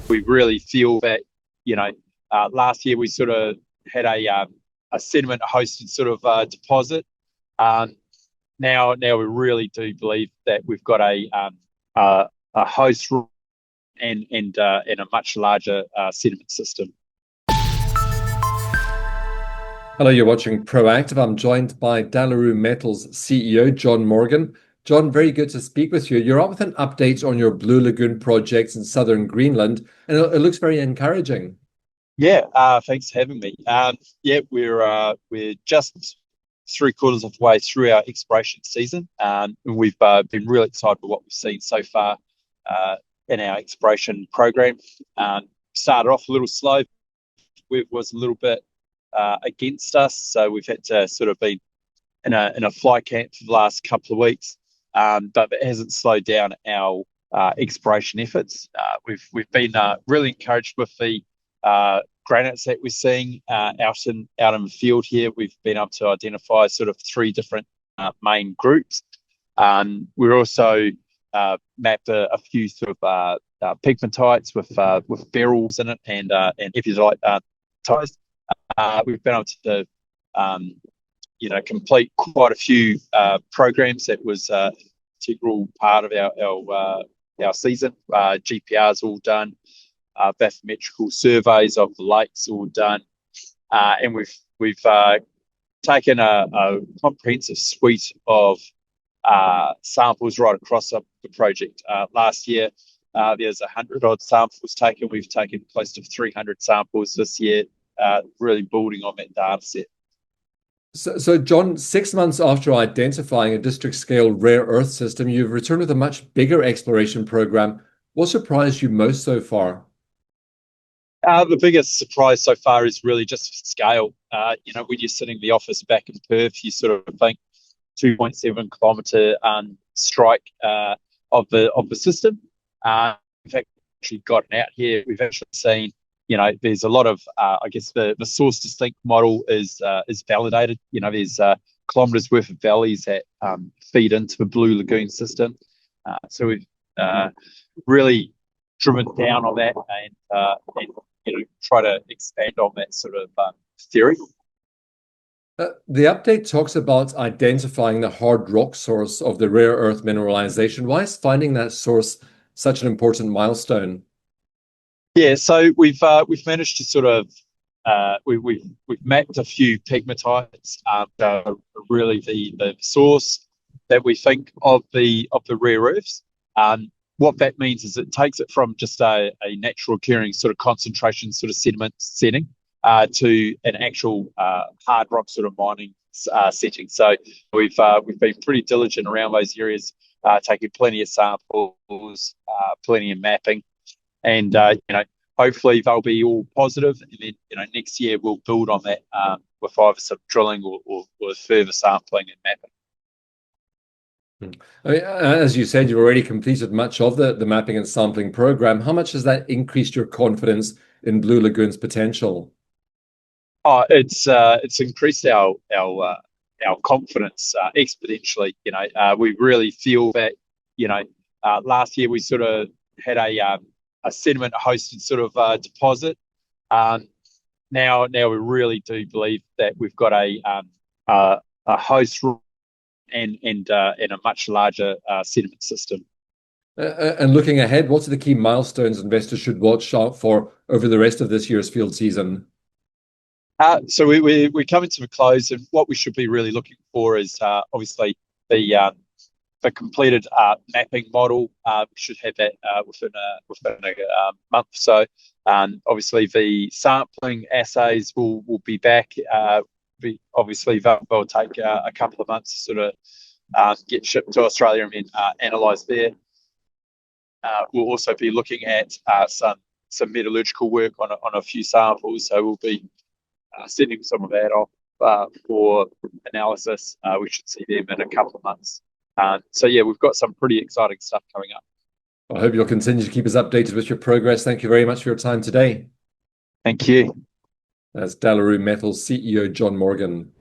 We really feel that, last year we sort of had a sediment hosted sort of deposit. Um, now we really do believe that we've got a host and a much larger sediment system. Hello, you're watching Proactive. I'm joined by Dalaroo Metals CEO, John Morgan. John, very good to speak with you. You're up with an update on your Blue Lagoon projects in southern Greenland, and it looks very encouraging. Yeah, thanks for having me. Yeah, we're just three-quarters of the way through our exploration season, and we've been really excited with what we've seen so far in our exploration program. Started off a little slow. It was a little bit against us, so we've had to sort of be in a fly camp for the last couple of weeks, but it hasn't slowed down our exploration efforts. We've been really encouraged with the granites that we're seeing out in the field here. We've been able to identify sort of three different main groups. We're also mapped a few sort of pegmatites with barrels in it and epizolites. We've been able to complete quite a few programs. That was a integral part of our season. GPR's all done. Bathymetrical surveys of the lakes all done, and we've taken a comprehensive suite of samples right across the project. Last year, there's 100 odd samples taken. We've taken close to 300 samples this year, really building on that data set. So, John, 6 months after identifying a district-scale rare earth system, you've returned with a much bigger exploration program. What surprised you most so far? The biggest surprise so far is really just scale. When you're sitting in the office back in Perth, you sort of think 2.7 kilometre strike of the system. In fact, actually gotten out here, we've actually seen, there's a lot of, I guess the source distinct model is validated. There's kilometres worth of valleys that feed into the Blue Lagoon system. So we've really driven down on that and try to expand on that sort of theory. The update talks about identifying the hard rock source of the rare earth mineralization. Why is finding that source such an important milestone? Yeah, so we've managed to sort of we've mapped a few pegmatites, really the source that we think of the rare earths. What that means is it takes it from just a natural occurring sort of concentration sort of sediment setting to an actual hard rock sort of mining setting. So we've been pretty diligent around those areas, taking plenty of samples, plenty of mapping, and hopefully they'll be all positive. And then next year we'll build on that with either some drilling or further sampling and mapping. I mean, as you said, you've already completed much of the mapping and sampling program. How much has that increased your confidence in Blue Lagoon's potential? Oh, it's increased our confidence exponentially. We really feel that last year we sort of had a sediment hosted sort of deposit. Now we really do believe that we've got a host and a much larger sediment system. And looking ahead, what are the key milestones investors should watch out for over the rest of this year's field season? So we're coming to a close, and what we should be really looking for is obviously the completed mapping model. We should have that within a month or so. Obviously, the sampling assays will be back. Obviously, they'll take a couple of months to sort of get shipped to Australia and then analysed there. We'll also be looking at some metallurgical work on a few samples, so we'll be sending some of that off for analysis. We should see them in a couple of months. So yeah, we've got some pretty exciting stuff coming up. I hope you'll continue to keep us updated with your progress. Thank you very much for your time today. Thank you. That's Dalaroo Metals CEO John Morgan.